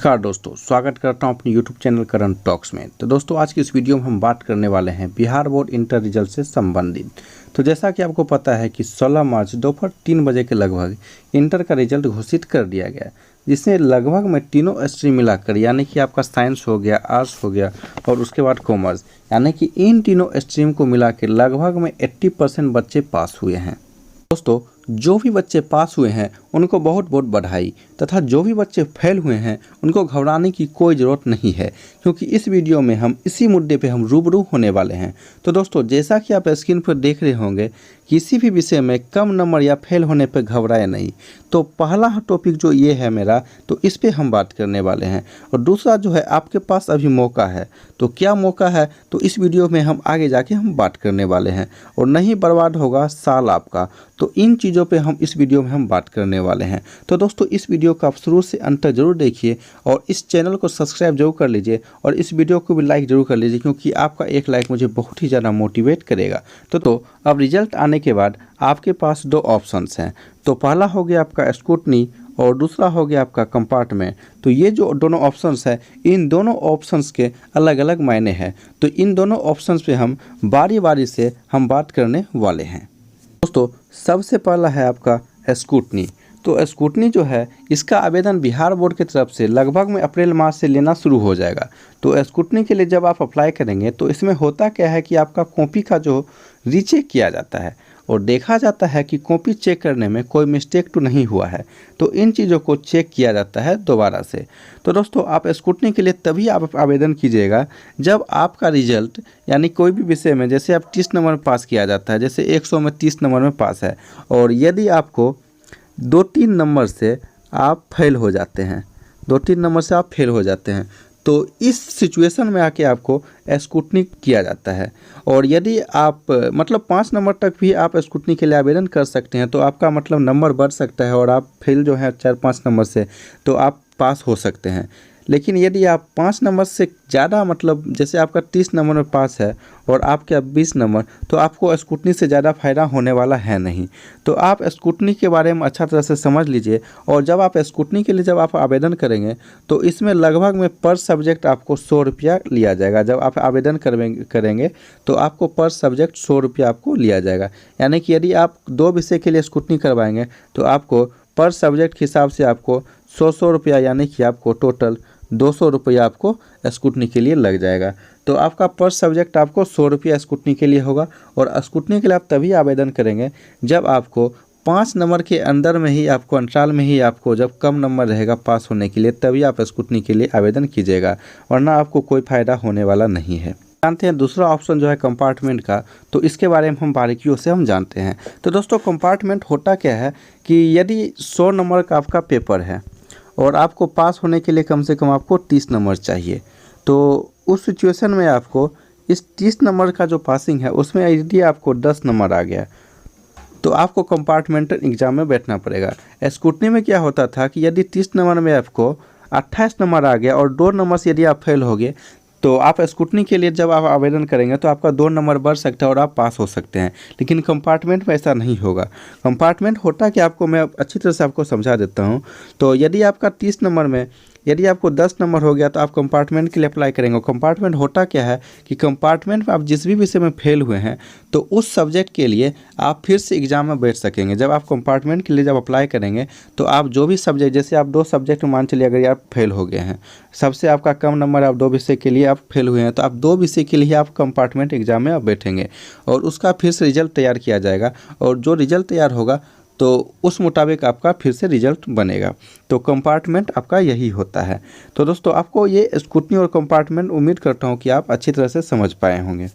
नमस्कार दोस्तों, स्वागत करता हूं अपने YouTube चैनल करण टॉक्स में। तो दोस्तों आज की इस वीडियो में हम बात करने वाले हैं बिहार बोर्ड इंटर रिजल्ट से संबंधित। तो जैसा कि आपको पता है कि 16 मार्च दोपहर 3 बजे के लगभग इंटर का रिजल्ट घोषित कर दिया गया, जिसमें लगभग में तीनों स्ट्रीम मिलाकर यानी कि आपका साइंस हो गया, आर्ट्स हो गया और उसके बाद कॉमर्स, यानी कि इन तीनों स्ट्रीम को मिला के लगभग में 80% बच्चे पास हुए हैं। दोस्तों जो भी बच्चे पास हुए हैं उनको बहुत बहुत बधाई, तथा जो भी बच्चे फेल हुए हैं उनको घबराने की कोई ज़रूरत नहीं है, क्योंकि इस वीडियो में हम इसी मुद्दे पे हम रूबरू होने वाले हैं। तो दोस्तों जैसा कि आप स्क्रीन पर देख रहे होंगे, किसी भी विषय में कम नंबर या फेल होने पर घबराए नहीं। तो पहला टॉपिक जो ये है मेरा, तो इस पे हम बात करने वाले हैं। और दूसरा जो है, आपके पास अभी मौका है। तो क्या मौका है, तो इस वीडियो में हम आगे जाके हम बात करने वाले हैं और नहीं बर्बाद होगा साल आपका। तो इन चीज़ों पे हम इस वीडियो में हम बात करने वाले हैं। तो दोस्तों इस वीडियो को आप शुरू से अंत तक जरूर देखिए और इस चैनल को सब्सक्राइब जरूर कर लीजिए और इस वीडियो को भी लाइक जरूर कर लीजिए, क्योंकि आपका एक लाइक मुझे बहुत ही ज़्यादा मोटिवेट करेगा। तो अब रिजल्ट आने के बाद आपके पास दो ऑप्शंस हैं। तो पहला हो गया आपका स्क्रूटनी और दूसरा हो गया आपका कंपार्टमेंट। तो ये जो दोनों ऑप्शंस हैं, इन दोनों ऑप्शंस के अलग अलग मायने हैं। तो इन दोनों ऑप्शंस पे हम बारी बारी से हम बात करने वाले हैं। दोस्तों सबसे पहला है आपका स्क्रूटनी। तो स्क्रूटनी जो है, इसका आवेदन बिहार बोर्ड की तरफ से लगभग में अप्रैल माह से लेना शुरू हो जाएगा। तो स्क्रूटनी के लिए जब आप अप्लाई करेंगे तो इसमें होता क्या है कि आपका कॉपी का जो रीचेक किया जाता है और देखा जाता है कि कॉपी चेक करने में कोई मिस्टेक तो नहीं हुआ है। तो इन चीज़ों को चेक किया जाता है दोबारा से। तो दोस्तों आप स्क्रूटनी के लिए तभी आप आवेदन कीजिएगा जब आपका रिजल्ट, यानी कोई भी विषय में जैसे आप 30 नंबर में पास किया जाता है, जैसे 100 में 30 नंबर में पास है, और यदि आपको 2-3 नंबर से आप फेल हो जाते हैं, 2-3 नंबर से आप फेल हो जाते हैं, तो इस सिचुएशन में आके आपको स्क्रूटनी किया जाता है। और यदि आप मतलब 5 नंबर तक भी आप स्क्रूटनी के लिए आवेदन कर सकते हैं, तो आपका मतलब नंबर बढ़ सकता है और आप फेल जो है 4-5 नंबर से, तो आप पास हो सकते हैं। लेकिन यदि आप 5 नंबर से ज़्यादा, मतलब जैसे आपका 30 नंबर में पास है और आपके 20 नंबर, तो आपको स्क्रूटनी से ज़्यादा फ़ायदा होने वाला है नहीं। तो आप स्क्रूटनी के बारे में अच्छा तरह से समझ लीजिए। और जब आप स्क्रूटनी के लिए जब आप आवेदन करेंगे तो इसमें लगभग में पर सब्जेक्ट आपको 100 रुपया लिया जाएगा। जब आप आवेदन करेंगे तो आपको पर सब्जेक्ट 100 रुपया आपको लिया जाएगा। यानी कि यदि आप 2 विषय के लिए स्क्रूटनी करवाएंगे तो आपको पर सब्जेक्ट के हिसाब से आपको 100 रुपया, यानी कि आपको टोटल 200 रुपया आपको स्क्रूटनी के लिए लग जाएगा। तो आपका पर सब्जेक्ट आपको 100 रुपया स्क्रूटनी के लिए होगा। और स्क्रूटनी के लिए आप तभी आवेदन करेंगे जब आपको 5 नंबर के अंदर में ही, आपको अंतराल में ही, आपको जब कम नंबर रहेगा पास होने के लिए, तभी आप स्क्रूटनी के लिए आवेदन कीजिएगा, वरना आपको कोई फ़ायदा होने वाला नहीं है। जानते हैं दूसरा ऑप्शन जो है कंपार्टमेंट का, तो इसके बारे में हम बारीकियों से हम जानते हैं। तो दोस्तों कंपार्टमेंट होता क्या है कि यदि 100 नंबर का आपका पेपर है और आपको पास होने के लिए कम से कम आपको 30 नंबर चाहिए, तो उस सिचुएशन में आपको इस 30 नंबर का जो पासिंग है उसमें यदि आपको 10 नंबर आ गया तो आपको कंपार्टमेंटल एग्ज़ाम में बैठना पड़ेगा। स्क्रूटनी में क्या होता था कि यदि 30 नंबर में आपको 28 नंबर आ गया और 2 नंबर से यदि आप फेल हो गए, तो आप स्क्रूटनी के लिए जब आप आवेदन करेंगे तो आपका 2 नंबर बढ़ सकता है और आप पास हो सकते हैं। लेकिन कंपार्टमेंट में ऐसा नहीं होगा। कंपार्टमेंट होता कि आपको मैं अच्छी तरह से आपको समझा देता हूं। तो यदि आपका 30 नंबर में यदि आपको 10 नंबर हो गया तो आप कंपार्टमेंट के लिए अप्लाई करेंगे। कंपार्टमेंट होता क्या है कि कंपार्टमेंट में आप जिस भी विषय में फेल हुए हैं तो उस सब्जेक्ट के लिए आप फिर से एग्ज़ाम में बैठ सकेंगे। जब आप कंपार्टमेंट के लिए जब अप्लाई करेंगे तो आप जो भी सब्जेक्ट, जैसे आप 2 सब्जेक्ट में मान चलिए अगर आप फेल हो गए हैं, सबसे आपका कम नंबर आप 2 विषय के लिए आप फेल हुए हैं, तो आप 2 विषय के लिए आप कंपार्टमेंट एग्ज़ाम में आप बैठेंगे और उसका फिर से रिजल्ट तैयार किया जाएगा। और जो रिजल्ट तैयार होगा तो उस मुताबिक आपका फिर से रिजल्ट बनेगा। तो कंपार्टमेंट आपका यही होता है। तो दोस्तों आपको ये स्क्रूटनी और कंपार्टमेंट उम्मीद करता हूँ कि आप अच्छी तरह से समझ पाए होंगे।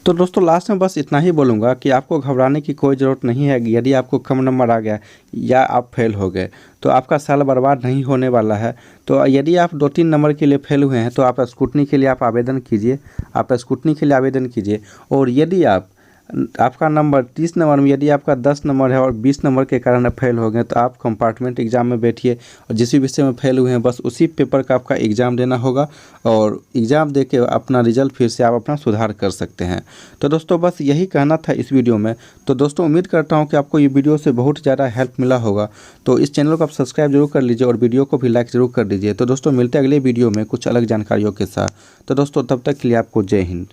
तो दोस्तों लास्ट में बस इतना ही बोलूँगा कि आपको घबराने की कोई ज़रूरत नहीं है। यदि आपको कम नंबर आ गया या आप फेल हो गए तो आपका साल बर्बाद नहीं होने वाला है। तो यदि आप 2-3 नंबर के लिए फेल हुए हैं तो आप स्क्रूटनी के लिए आप आवेदन कीजिए, आप स्क्रूटनी के लिए आवेदन कीजिए। और यदि आप आपका नंबर 30 नंबर में यदि आपका 10 नंबर है और 20 नंबर के कारण आप फेल हो गए तो आप कंपार्टमेंट एग्ज़ाम में बैठिए और जिस भी विषय में फेल हुए हैं बस उसी पेपर का आपका एग्ज़ाम देना होगा और एग्ज़ाम दे के अपना रिजल्ट फिर से आप अपना सुधार कर सकते हैं। तो दोस्तों बस यही कहना था इस वीडियो में। तो दोस्तों उम्मीद करता हूँ कि आपको ये वीडियो से बहुत ज़्यादा हेल्प मिला होगा। तो इस चैनल को आप सब्सक्राइब जरूर कर लीजिए और वीडियो को भी लाइक ज़रूर कर दीजिए। तो दोस्तों मिलते हैं अगले वीडियो में कुछ अलग जानकारियों के साथ। तो दोस्तों तब तक के लिए आपको जय हिंद।